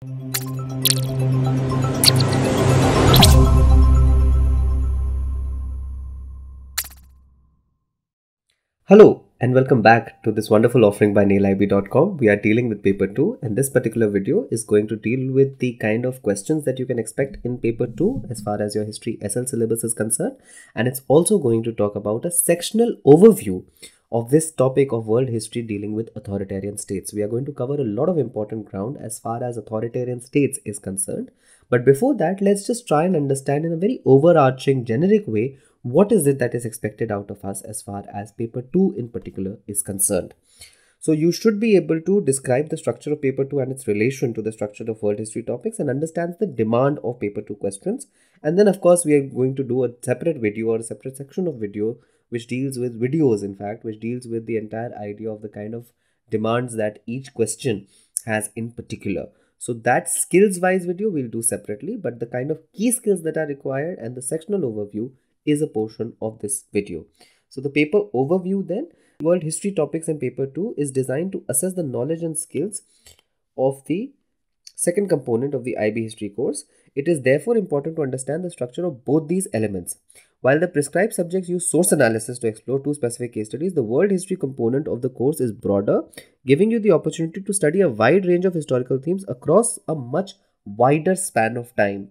Hello and welcome back to this wonderful offering by nailib.com. We are dealing with paper 2 and this particular video is going to deal with the kind of questions that you can expect in paper 2 as far as your history SL syllabus is concerned, and it's also going to talk about a sectional overview of this topic of world history dealing with authoritarian states. We are going to cover a lot of important ground as far as authoritarian states is concerned. But before that, let's just try and understand in a very overarching generic way what is it that is expected out of us as far as paper 2 in particular is concerned. So you should be able to describe the structure of paper 2 and its relation to the structure of world history topics and understand the demand of paper 2 questions. And then of course we are going to do a separate video or a separate section of video which deals with which deals with the entire idea of the kind of demands that each question has in particular. So that skills wise video we'll do separately, but the kind of key skills that are required and the sectional overview is a portion of this video. So the paper overview then, world history topics in paper 2 is designed to assess the knowledge and skills of the second component of the IB history course. It is therefore important to understand the structure of both these elements. While the prescribed subjects use source analysis to explore two specific case studies, the world history component of the course is broader, giving you the opportunity to study a wide range of historical themes across a much wider span of time.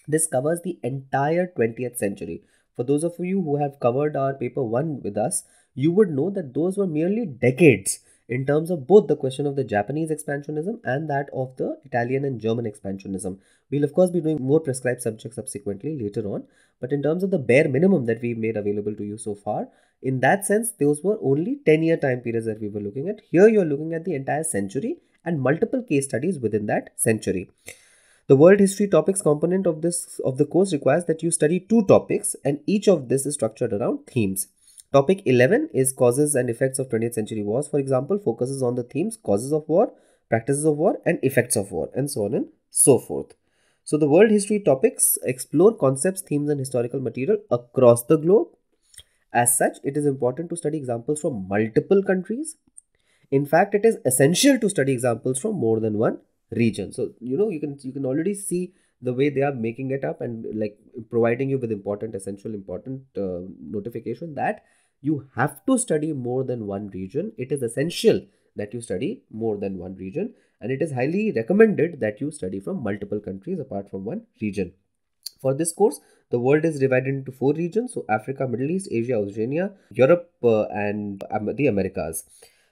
This covers the entire 20th century. For those of you who have covered our paper 1 with us, you would know that those were merely decades in terms of both the question of the Japanese expansionism and that of the Italian and German expansionism. We'll of course be doing more prescribed subjects subsequently later on, but in terms of the bare minimum that we made available to you so far, in that sense, those were only 10-year time periods that we were looking at. Here you're looking at the entire century and multiple case studies within that century. The world history topics component of the course requires that you study two topics, and each of this is structured around themes. Topic 11 is causes and effects of 20th century wars. For example, focuses on the themes causes of war, practices of war, and effects of war, and so on and so forth. So the world history topics explore concepts, themes, and historical material across the globe. As such, it is important to study examples from multiple countries. In fact, it is essential to study examples from more than one region. So you can already see the way they are making it up and like providing you with important notification that you have to study more than one region. It is essential that you study more than one region, and it is highly recommended that you study from multiple countries apart from one region. For this course, the world is divided into 4 regions: so Africa, Middle East, Asia, Oceania, Europe, and the Americas.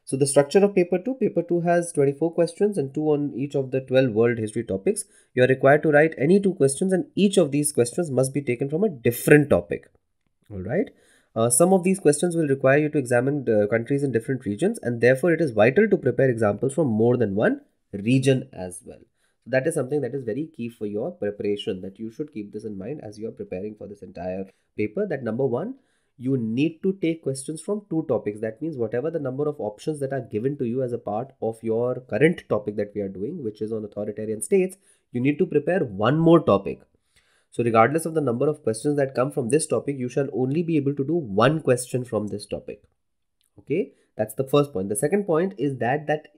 So the structure of paper 2 has 24 questions and 2 on each of the 12 world history topics. You are required to write any 2 questions, and each of these questions must be taken from a different topic. Alright. Some of these questions will require you to examine the countries in different regions, and therefore it is vital to prepare examples from more than one region as well. So that is something that is very key for your preparation, that you should keep this in mind as you are preparing for this entire paper. That number 1, you need to take questions from 2 topics. That means whatever the number of options that are given to you as a part of your current topic that we are doing, which is on authoritarian states, you need to prepare one more topic. So regardless of the number of questions that come from this topic, you shall only be able to do one question from this topic. Okay, that's the first point. The second point is that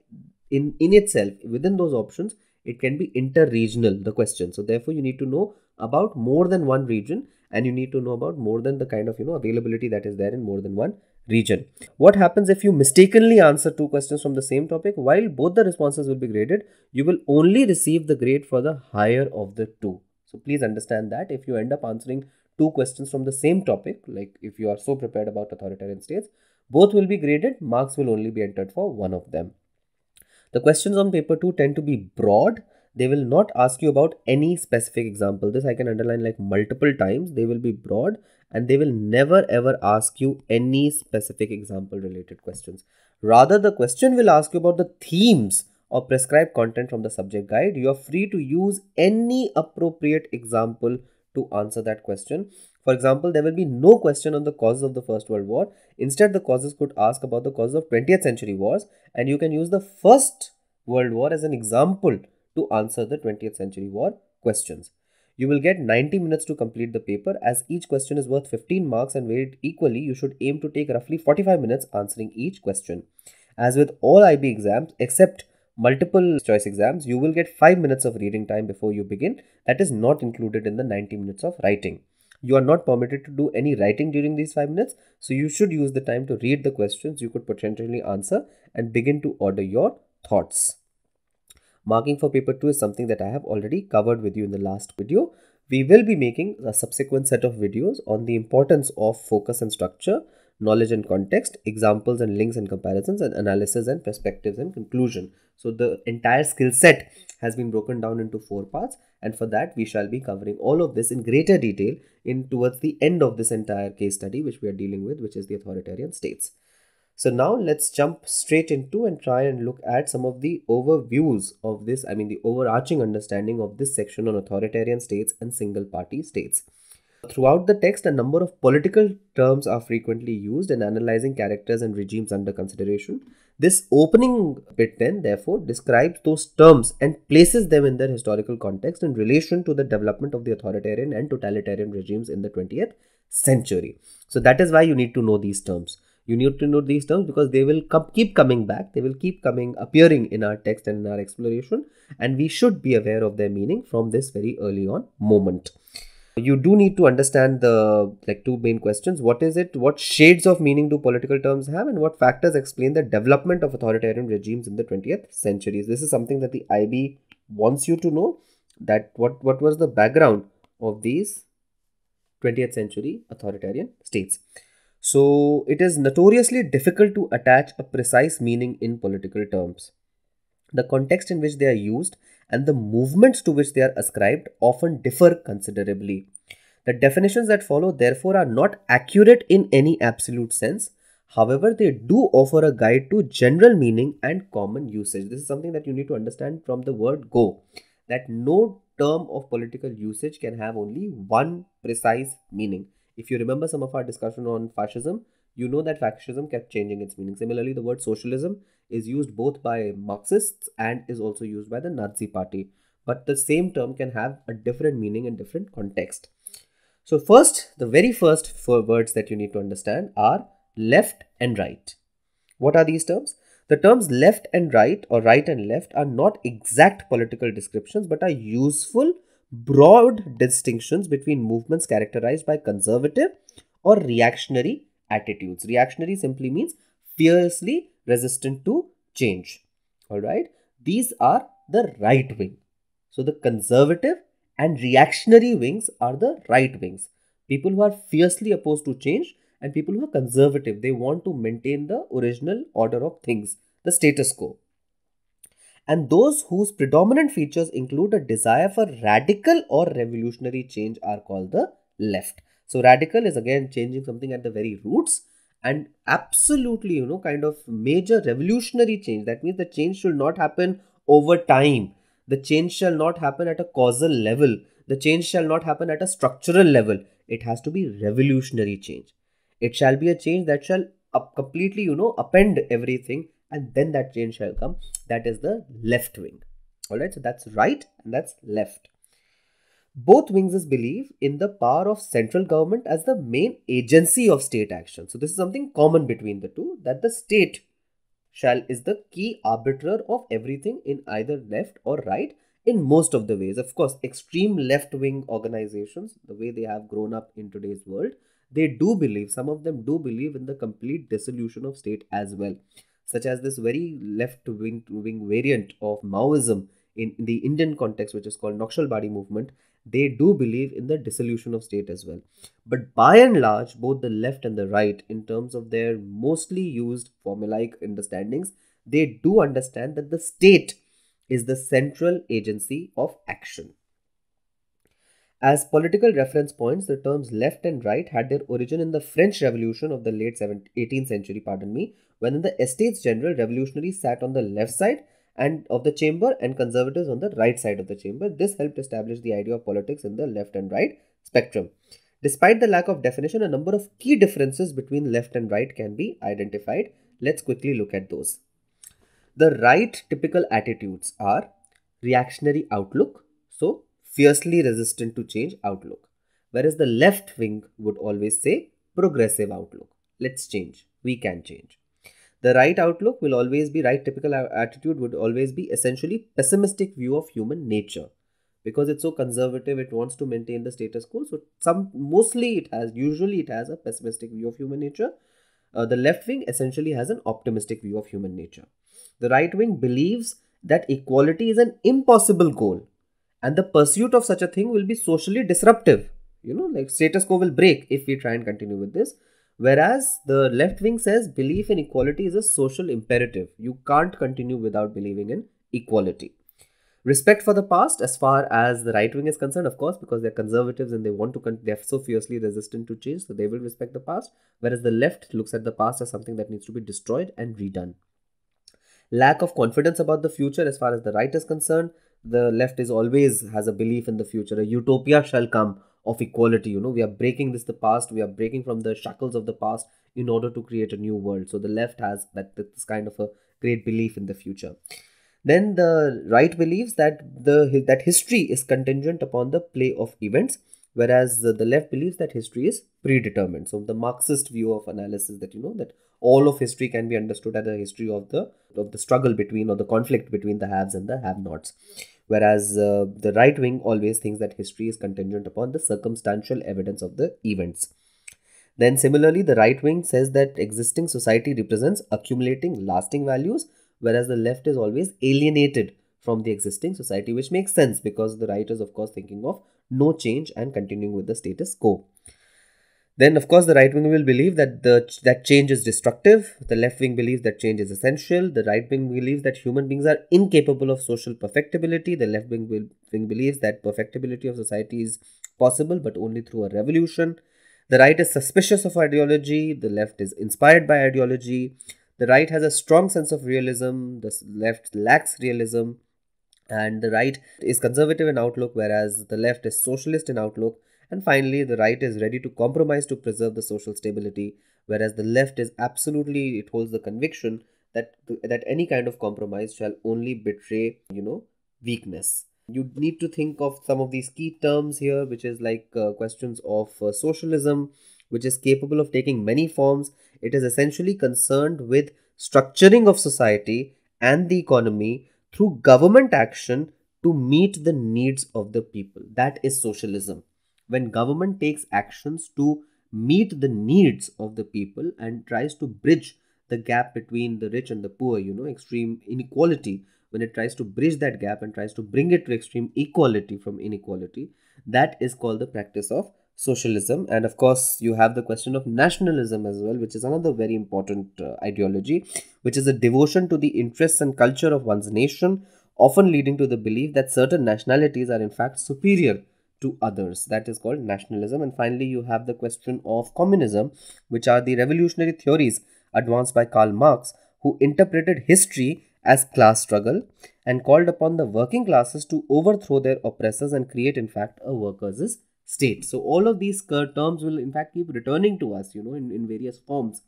in itself, within those options, it can be inter-regional, the question. So therefore, you need to know about more than one region, and you need to know about more than the kind of availability that is there in more than one region. What happens if you mistakenly answer 2 questions from the same topic? While both the responses will be graded, you will only receive the grade for the higher of the 2. So please understand that if you end up answering 2 questions from the same topic, like if you are so prepared about authoritarian states, both will be graded. Marks will only be entered for one of them. The questions on paper 2 tend to be broad. They will not ask you about any specific example. This I can underline like multiple times. They will be broad and they will never ever ask you any specific example related questions. Rather, the question will ask you about the themes or prescribed content from the subject guide. You are free to use any appropriate example to answer that question. For example, there will be no question on the causes of the First World War. Instead, the causes could ask about the causes of 20th century wars, and you can use the First World War as an example to answer the 20th century war questions. You will get 90 minutes to complete the paper. As each question is worth 15 marks and weighted equally, you should aim to take roughly 45 minutes answering each question. As with all IB exams, except multiple choice exams, you will get 5 minutes of reading time before you begin. That is not included in the 90 minutes of writing. You are not permitted to do any writing during these 5 minutes, so you should use the time to read the questions you could potentially answer and begin to order your thoughts. Marking for paper 2 is something that I have already covered with you in the last video. We will be making a subsequent set of videos on the importance of focus and structure, knowledge and context, examples and links and comparisons, and analysis and perspectives and conclusion. So the entire skill set has been broken down into 4 parts, and for that we shall be covering all of this in greater detail towards the end of this entire case study which we are dealing with, which is the authoritarian states. So now let's jump straight into and try and look at some of the overviews of this, the overarching understanding of this section on authoritarian states and single party states. Throughout the text, a number of political terms are frequently used in analyzing characters and regimes under consideration. This opening bit then, therefore, describes those terms and places them in their historical context in relation to the development of the authoritarian and totalitarian regimes in the 20th century. So that is why you need to know these terms. You need to know these terms because they will keep coming back. They will keep appearing in our text and in our exploration, and we should be aware of their meaning from this very early on moment. You do need to understand the two main questions. What is it? What shades of meaning do political terms have, and what factors explain the development of authoritarian regimes in the 20th century? This is something that the IB wants you to know, that what was the background of these 20th century authoritarian states. So it is notoriously difficult to attach a precise meaning in political terms. The context in which they are used and the movements to which they are ascribed often differ considerably. The definitions that follow, therefore, are not accurate in any absolute sense. However, they do offer a guide to general meaning and common usage. This is something that you need to understand from the word go, that no term of political usage can have only one precise meaning. If you remember some of our discussion on fascism, you know that fascism kept changing its meaning. Similarly, the word socialism is used both by Marxists and is also used by the Nazi party. But the same term can have a different meaning in different context. So first, the very first 4 words that you need to understand are left and right. What are these terms? The terms left and right or right and left are not exact political descriptions but are useful, broad distinctions between movements characterized by conservative or reactionary attitudes. Reactionary simply means fiercely resistant to change. Alright, these are the right wing. So the conservative and reactionary wings are the right wings. People who are fiercely opposed to change and people who are conservative. They want to maintain the original order of things, the status quo. And those whose predominant features include a desire for radical or revolutionary change are called the left. So radical is again changing something at the very roots, and absolutely, kind of major revolutionary change. That means the change should not happen over time. The change shall not happen at a causal level. The change shall not happen at a structural level. It has to be revolutionary change. It shall be a change that shall completely, upend everything, and then that change shall come. That is the left wing. Alright, so that's right and that's left. Both wings believe in the power of central government as the main agency of state action. So this is something common between the two, that the state is the key arbiter of everything in either left or right in most of the ways. Of course, extreme left-wing organizations, the way they have grown up in today's world, they do believe, some of them do believe in the complete dissolution of state as well, such as this very left-wing variant of Maoism in the Indian context, which is called Naxalbari movement. They do believe in the dissolution of state as well. But by and large, both the left and the right, in terms of their mostly used formulaic understandings, they do understand that the state is the central agency of action. As political reference points, the terms left and right had their origin in the French Revolution of the late 18th century, when in the Estates General, revolutionaries sat on the left side and of the chamber and conservatives on the right side of the chamber. This helped establish the idea of politics in the left and right spectrum. Despite the lack of definition, a number of key differences between left and right can be identified. Let's quickly look at those. The right typical attitudes are reactionary outlook, so fiercely resistant to change outlook, whereas the left wing would always say progressive outlook. Let's change, we can change. The right outlook will always be, right typical attitude would always be essentially pessimistic view of human nature. Because it's so conservative, it wants to maintain the status quo. So usually it has a pessimistic view of human nature. The left wing essentially has an optimistic view of human nature. The right wing believes that equality is an impossible goal, and the pursuit of such a thing will be socially disruptive. Like status quo will break if we try and continue with this. Whereas the left wing says belief in equality is a social imperative. You can't continue without believing in equality. Respect for the past, as far as the right wing is concerned, of course, because they're conservatives and they're so fiercely resistant to change, so they will respect the past. Whereas the left looks at the past as something that needs to be destroyed and redone. Lack of confidence about the future, as far as the right is concerned, the left is always has a belief in the future. A utopia shall come of equality. We are breaking the past. We are breaking from the shackles of the past in order to create a new world. So the left has this kind of a great belief in the future. Then the right believes that history is contingent upon the play of events, whereas the left believes that history is predetermined. So the Marxist view of analysis, that all of history can be understood as a history of the struggle between, or the conflict between, the haves and the have-nots. Whereas the right wing always thinks that history is contingent upon the circumstantial evidence of the events. Then similarly, the right wing says that existing society represents accumulating lasting values, whereas the left is always alienated from the existing society, which makes sense because the right is of course thinking of no change and continuing with the status quo. Then of course the right wing will believe that change is destructive. The left wing believes that change is essential. The right wing believes that human beings are incapable of social perfectibility. The left wing believes that perfectibility of society is possible but only through a revolution. The right is suspicious of ideology. The left is inspired by ideology. The right has a strong sense of realism. The left lacks realism. And the right is conservative in outlook, whereas the left is socialist in outlook. And finally, the right is ready to compromise to preserve the social stability, whereas the left is it holds the conviction that any kind of compromise shall only betray, weakness. You need to think of some of these key terms here, which is like questions of socialism, which is capable of taking many forms. It is essentially concerned with structuring of society and the economy through government action to meet the needs of the people. That is socialism. When government takes actions to meet the needs of the people and tries to bridge the gap between the rich and the poor, extreme inequality, when it tries to bridge that gap and tries to bring it to extreme equality from inequality, that is called the practice of socialism. And of course, you have the question of nationalism as well, which is another very important ideology, which is a devotion to the interests and culture of one's nation, often leading to the belief that certain nationalities are in fact superior to others. That is called nationalism. And finally, you have the question of communism, which are the revolutionary theories advanced by Karl Marx, who interpreted history as class struggle and called upon the working classes to overthrow their oppressors and create in fact a workers' state. So all of these terms will in fact keep returning to us, in various forms,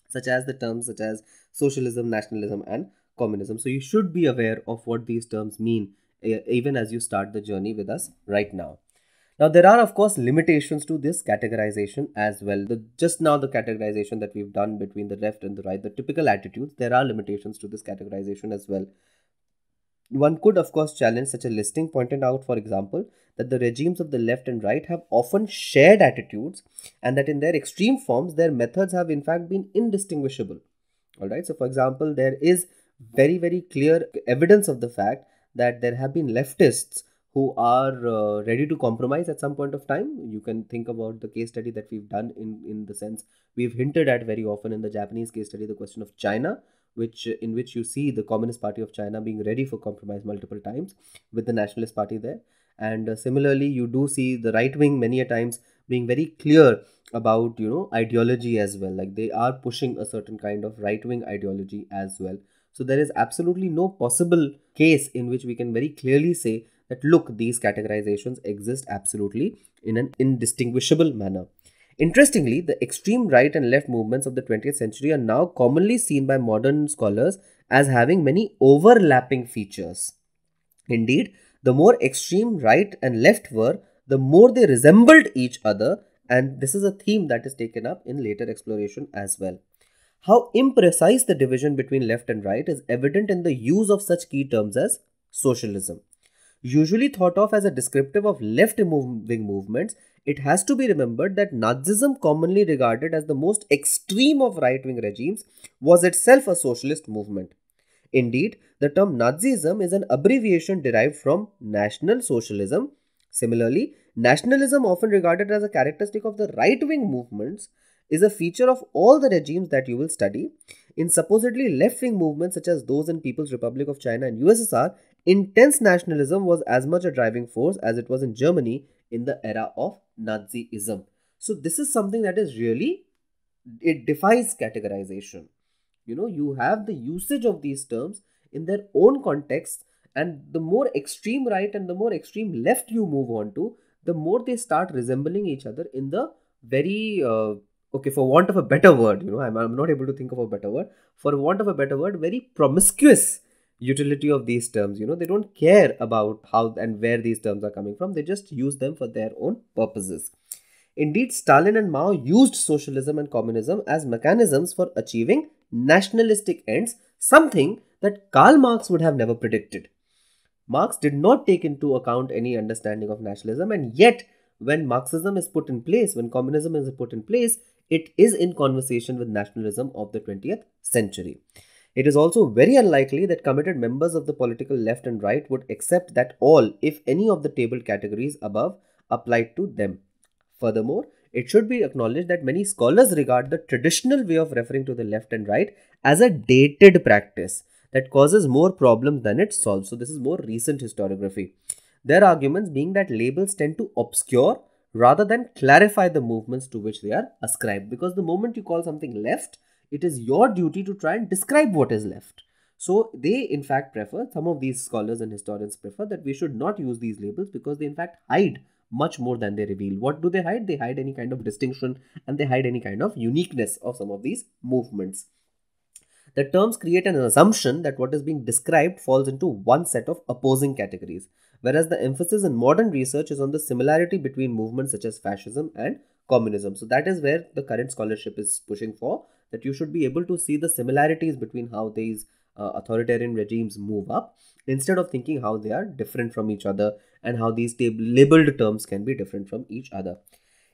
such as the terms such as socialism, nationalism and communism. So you should be aware of what these terms mean even as you start the journey with us right now. Now, there are, of course, limitations to this categorization as well. Just now, the categorization that we've done between the left and the right, the typical attitudes, there are limitations to this categorization as well. One could, of course, challenge such a listing, pointing out, for example, that the regimes of the left and right have often shared attitudes and that in their extreme forms, their methods have in fact been indistinguishable. All right. So, for example, there is very, very clear evidence of the fact that there have been leftists who are ready to compromise at some point of time. You can think about the case study that we've done in the sense we've hinted at very often in the Japanese case study, the question of China, in which you see the Communist Party of China being ready for compromise multiple times with the Nationalist Party there. And similarly, you do see the right wing many a times being very clear about ideology as well. Like they are pushing a certain kind of right wing ideology as well. So there is absolutely no possible case in which we can very clearly say that look, these categorizations exist absolutely in an indistinguishable manner. Interestingly, the extreme right and left movements of the 20th century are now commonly seen by modern scholars as having many overlapping features. Indeed, the more extreme right and left were, the more they resembled each other, and this is a theme that is taken up in later exploration as well. How imprecise the division between left and right is evident in the use of such key terms as socialism. Usually thought of as a descriptive of left-wing movements, it has to be remembered that Nazism, commonly regarded as the most extreme of right-wing regimes, was itself a socialist movement. Indeed, the term Nazism is an abbreviation derived from National Socialism. Similarly, nationalism, often regarded as a characteristic of the right-wing movements, is a feature of all the regimes that you will study. In supposedly left-wing movements such as those in People's Republic of China and USSR, intense nationalism was as much a driving force as it was in Germany in the era of Nazism. So this is something that is really, it defies categorization. You have the usage of these terms in their own context, and the more extreme right and the more extreme left you move on to, the more they start resembling each other in the very okay, for want of a better word, I'm not able to think of a better word, for want of a better word, very promiscuous utility of these terms. They don't care about how and where these terms are coming from, they just use them for their own purposes. Indeed, Stalin and Mao used socialism and communism as mechanisms for achieving nationalistic ends, something that Karl Marx would have never predicted. Marx did not take into account any understanding of nationalism, and yet, when Marxism is put in place, when communism is put in place, it is in conversation with nationalism of the 20th century. It is also very unlikely that committed members of the political left and right would accept that all, if any, of the tabled categories above applied to them. Furthermore, it should be acknowledged that many scholars regard the traditional way of referring to the left and right as a dated practice that causes more problems than it solves. So this is more recent historiography. Their arguments being that labels tend to obscure rather than clarify the movements to which they are ascribed. Because the moment you call something left, it is your duty to try and describe what is left. So they in fact prefer, some of these scholars and historians prefer, that we should not use these labels because they in fact hide much more than they reveal. What do they hide? They hide any kind of distinction, and they hide any kind of uniqueness of some of these movements. The terms create an assumption that what is being described falls into one set of opposing categories, whereas the emphasis in modern research is on the similarity between movements such as fascism and communism. So that is where the current scholarship is pushing for, that you should be able to see the similarities between how these authoritarian regimes move up, instead of thinking how they are different from each other and how these labeled terms can be different from each other.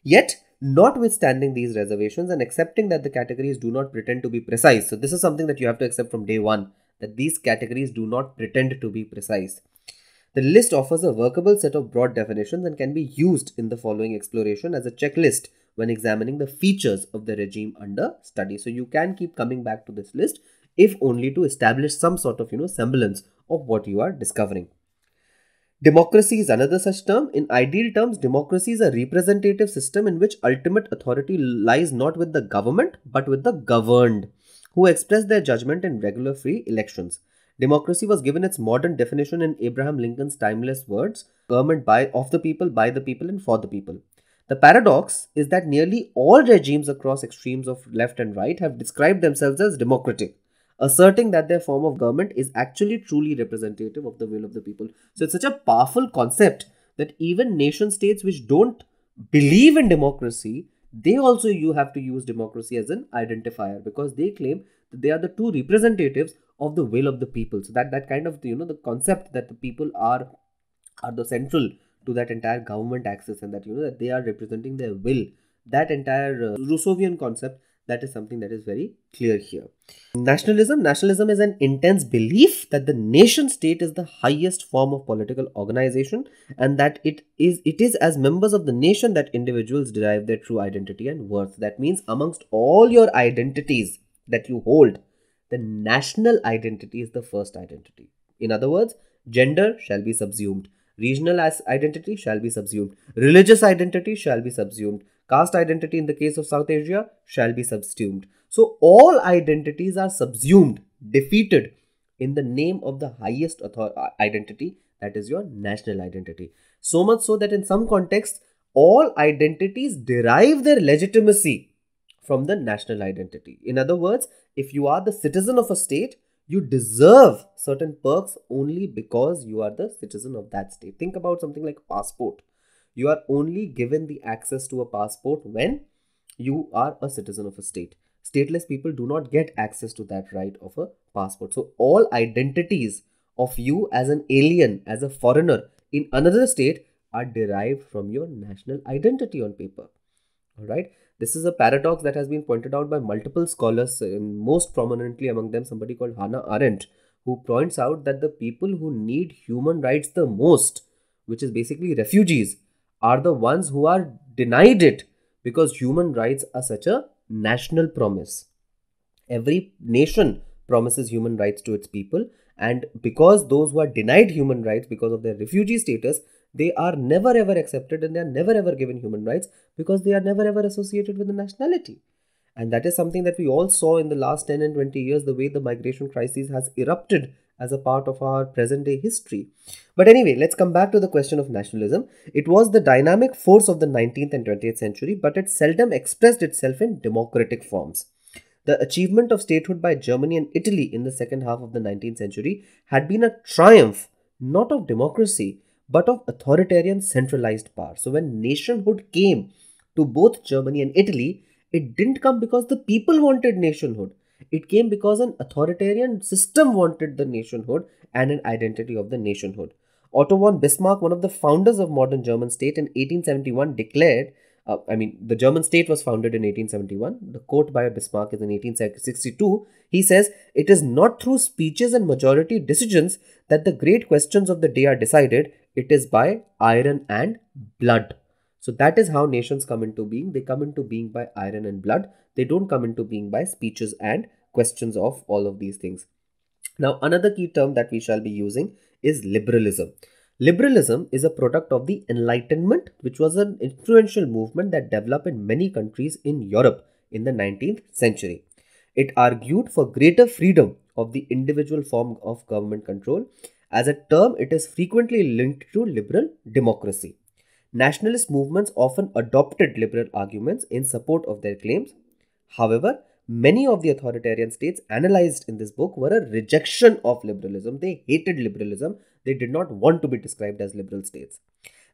Yet, notwithstanding these reservations and accepting that the categories do not pretend to be precise, so this is something that you have to accept from day one, that these categories do not pretend to be precise. The list offers a workable set of broad definitions and can be used in the following exploration as a checklist when examining the features of the regime under study. So you can keep coming back to this list, if only to establish some sort of semblance of what you are discovering. Democracy is another such term. In ideal terms, democracy is a representative system in which ultimate authority lies not with the government but with the governed, who express their judgment in regular free elections. Democracy was given its modern definition in Abraham Lincoln's timeless words, government of the people, by the people, and for the people. The paradox is that nearly all regimes across extremes of left and right have described themselves as democratic, asserting that their form of government is actually truly representative of the will of the people. So it's such a powerful concept that even nation states which don't believe in democracy, they also you have to use democracy as an identifier, because they claim that they are the two representatives of the will of the people. So that kind of the concept that the people are the central to that entire government axis, and that that they are representing their will, that entire Rousseauian concept, that is something that is very clear here. Nationalism is an intense belief that the nation state is the highest form of political organization, and that it is as members of the nation that individuals derive their true identity and worth. That means amongst all your identities that you hold, the national identity is the first identity. In other words, gender shall be subsumed, regional identity shall be subsumed, religious identity shall be subsumed, caste identity in the case of South Asia shall be subsumed. So all identities are subsumed, defeated in the name of the highest identity, that is your national identity. So much so that in some contexts, all identities derive their legitimacy from the national identity. In other words, if you are the citizen of a state, you deserve certain perks only because you are the citizen of that state. Think about something like passport. You are only given the access to a passport when you are a citizen of a state. Stateless people do not get access to that right of a passport. So all identities of you as an alien, as a foreigner in another state are derived from your national identity on paper. All right. This is a paradox that has been pointed out by multiple scholars, and most prominently among them somebody called Hannah Arendt, who points out that the people who need human rights the most, which is basically refugees, are the ones who are denied it because human rights are such a national promise. Every nation promises human rights to its people, and because those who are denied human rights because of their refugee status, they are never ever accepted and they are never ever given human rights because they are never ever associated with the nationality. And that is something that we all saw in the last 10 and 20 years, the way the migration crisis has erupted as a part of our present day history. But anyway, let's come back to the question of nationalism. It was the dynamic force of the 19th and 20th century, but it seldom expressed itself in democratic forms. The achievement of statehood by Germany and Italy in the second half of the 19th century had been a triumph, not of democracy, but of authoritarian centralized power. So when nationhood came to both Germany and Italy, it didn't come because the people wanted nationhood. It came because an authoritarian system wanted the nationhood and an identity of the nationhood. Otto von Bismarck, one of the founders of modern German state in 1871, declared, the German state was founded in 1871. The quote by Bismarck is in 1862. He says, "It is not through speeches and majority decisions that the great questions of the day are decided. It is by iron and blood." So that is how nations come into being. They come into being by iron and blood. They don't come into being by speeches and questions of all of these things. Now, another key term that we shall be using is liberalism. Liberalism is a product of the Enlightenment, which was an influential movement that developed in many countries in Europe in the 19th century. It argued for greater freedom of the individual form of government control. As a term, it is frequently linked to liberal democracy. Nationalist movements often adopted liberal arguments in support of their claims. However, many of the authoritarian states analyzed in this book were a rejection of liberalism. They hated liberalism. They did not want to be described as liberal states.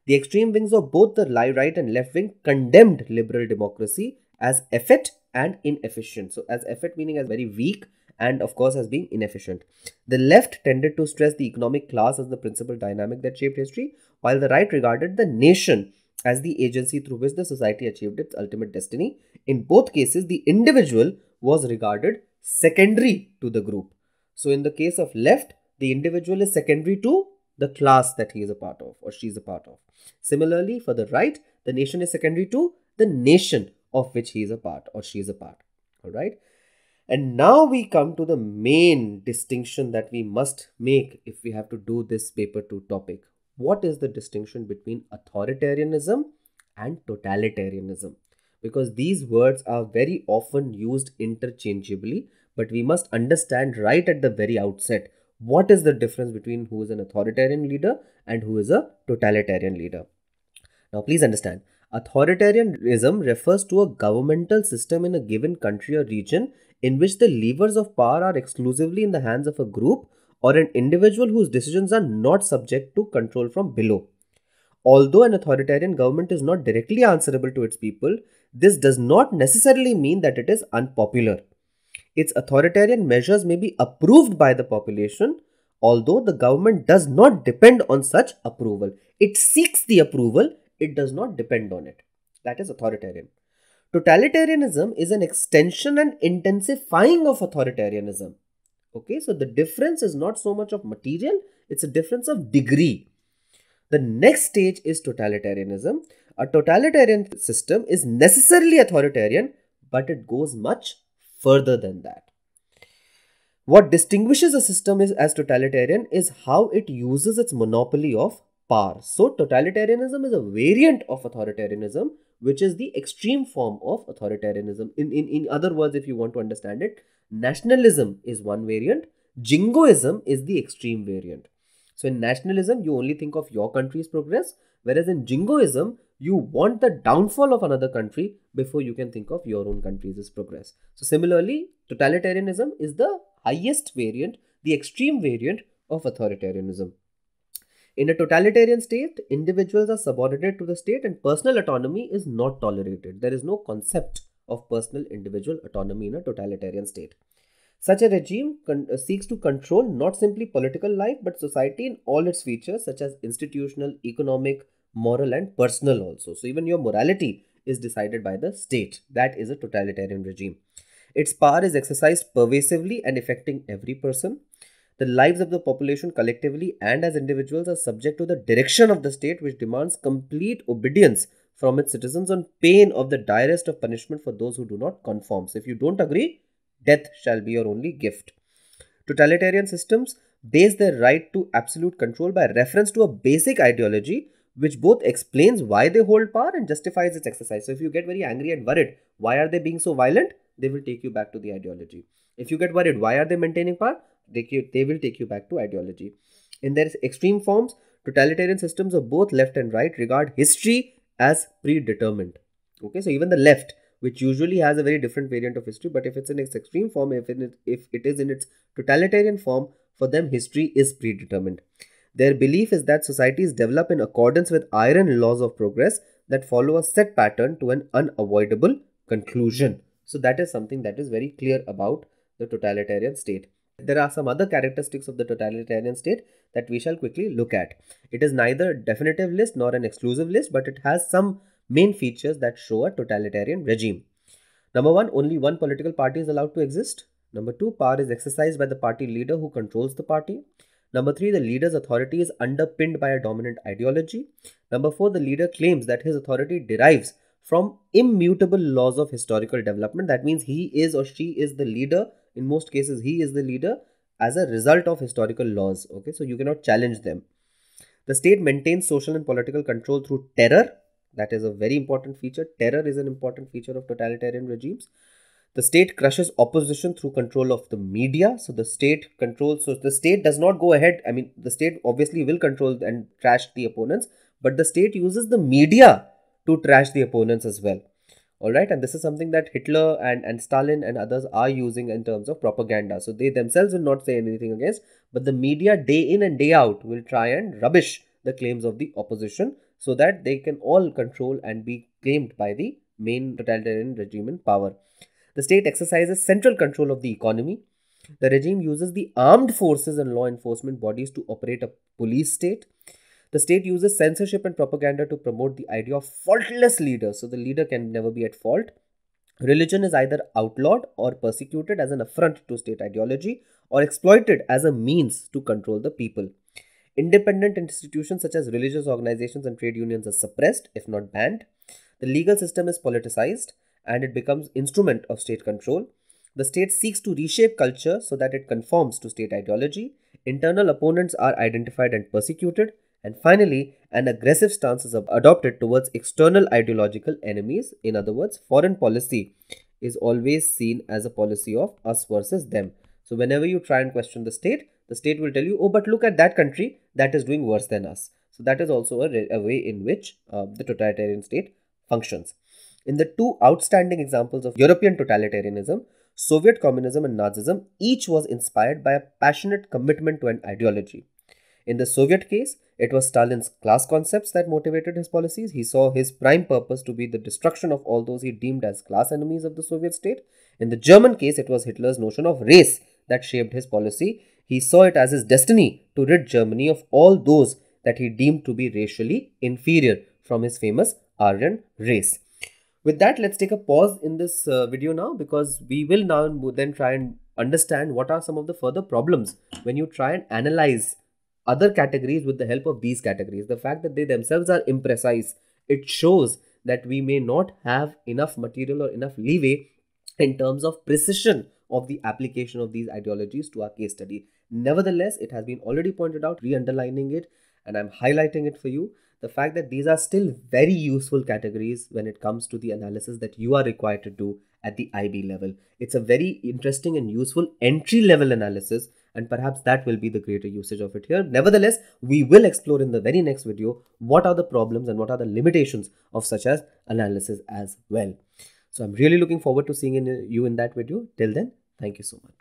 The extreme wings of both the right and left wing condemned liberal democracy as effete and inefficient. So as effete meaning as very weak, and of course as being inefficient. The left tended to stress the economic class as the principal dynamic that shaped history, while the right regarded the nation as the agency through which the society achieved its ultimate destiny. In both cases, the individual was regarded secondary to the group. So in the case of left, the individual is secondary to the class that he is a part of or she is a part of. Similarly, for the right, the nation is secondary to the nation of which he is a part or she is a part. All right. And now we come to the main distinction that we must make if we have to do this paper 2 topic. What is the distinction between authoritarianism and totalitarianism? Because these words are very often used interchangeably, but we must understand right at the very outset what is the difference between who is an authoritarian leader and who is a totalitarian leader. Now, please understand, authoritarianism refers to a governmental system in a given country or region in which the levers of power are exclusively in the hands of a group or an individual whose decisions are not subject to control from below. Although an authoritarian government is not directly answerable to its people, this does not necessarily mean that it is unpopular. Its authoritarian measures may be approved by the population, although the government does not depend on such approval. It seeks the approval, it does not depend on it. That is authoritarian. Totalitarianism is an extension and intensifying of authoritarianism. Okay, so the difference is not so much of material, it's a difference of degree. The next stage is totalitarianism. A totalitarian system is necessarily authoritarian, but it goes much further than that. What distinguishes a system as totalitarian is how it uses its monopoly of power. So totalitarianism is a variant of authoritarianism, which is the extreme form of authoritarianism. In other words, if you want to understand it, nationalism is one variant, jingoism is the extreme variant. So in nationalism, you only think of your country's progress, whereas in jingoism, you want the downfall of another country before you can think of your own country's progress. So similarly, totalitarianism is the highest variant, the extreme variant of authoritarianism. In a totalitarian state, individuals are subordinate to the state and personal autonomy is not tolerated. There is no concept of personal individual autonomy in a totalitarian state. Such a regime seeks to control not simply political life but society in all its features such as institutional, economic, moral and personal also. So even your morality is decided by the state. That is a totalitarian regime. Its power is exercised pervasively and affecting every person. The lives of the population collectively and as individuals are subject to the direction of the state, which demands complete obedience from its citizens on pain of the direst of punishment for those who do not conform. So if you don't agree, death shall be your only gift. Totalitarian systems base their right to absolute control by reference to a basic ideology which both explains why they hold power and justifies its exercise. So if you get very angry and worried, why are they being so violent? They will take you back to the ideology. If you get worried, why are they maintaining power? They will take you back to ideology. In their extreme forms, totalitarian systems of both left and right regard history as predetermined. Okay, so even the left, which usually has a very different variant of history, but if it's in its extreme form, if it is in its totalitarian form, for them history is predetermined. Their belief is that societies develop in accordance with iron laws of progress that follow a set pattern to an unavoidable conclusion. So that is something that is very clear about the totalitarian state. There are some other characteristics of the totalitarian state that we shall quickly look at. It is neither a definitive list nor an exclusive list, but it has some main features that show a totalitarian regime. Number one, only one political party is allowed to exist. Number two, power is exercised by the party leader who controls the party. Number three, the leader's authority is underpinned by a dominant ideology. Number four, the leader claims that his authority derives from immutable laws of historical development. That means he is or she is the leader. In most cases, he is the leader as a result of historical laws. Okay, so you cannot challenge them. The state maintains social and political control through terror. That is a very important feature. Terror is an important feature of totalitarian regimes. The state crushes opposition through control of the media. So the state controls, so the state does not go ahead. I mean, the state obviously will control and trash the opponents, but the state uses the media to trash the opponents as well. Alright, and this is something that Hitler and Stalin and others are using in terms of propaganda. So they themselves will not say anything against, but the media day in and day out will try and rubbish the claims of the opposition so that they can all control and be claimed by the main totalitarian regime in power. The state exercises central control of the economy. The regime uses the armed forces and law enforcement bodies to operate a police state. The state uses censorship and propaganda to promote the idea of faultless leaders. So the leader can never be at fault. Religion is either outlawed or persecuted as an affront to state ideology or exploited as a means to control the people. Independent institutions such as religious organizations and trade unions are suppressed, if not banned. The legal system is politicized and it becomes instrument of state control. The state seeks to reshape culture so that it conforms to state ideology. Internal opponents are identified and persecuted. And finally, an aggressive stance is adopted towards external ideological enemies. In other words, foreign policy is always seen as a policy of us versus them. So whenever you try and question the state will tell you, oh, but look at that country that is doing worse than us. So that is also a way in which the totalitarian state functions. In the two outstanding examples of European totalitarianism, Soviet communism and Nazism, each was inspired by a passionate commitment to an ideology. In the Soviet case, it was Stalin's class concepts that motivated his policies. He saw his prime purpose to be the destruction of all those he deemed as class enemies of the Soviet state. In the German case, it was Hitler's notion of race that shaped his policy. He saw it as his destiny to rid Germany of all those that he deemed to be racially inferior from his famous Aryan race. With that, let's take a pause in this video now, because we will now then try and understand what are some of the further problems when you try and analyze other categories with the help of these categories. The fact that they themselves are imprecise, it shows that we may not have enough material or enough leeway in terms of precision of the application of these ideologies to our case study. Nevertheless, it has been already pointed out, re-underlining it, and I'm highlighting it for you. The fact that these are still very useful categories when it comes to the analysis that you are required to do at the IB level. It's a very interesting and useful entry level analysis, and perhaps that will be the greater usage of it here. Nevertheless, we will explore in the very next video what are the problems and what are the limitations of such as analysis as well. So I'm really looking forward to seeing you in that video. Till then, thank you so much.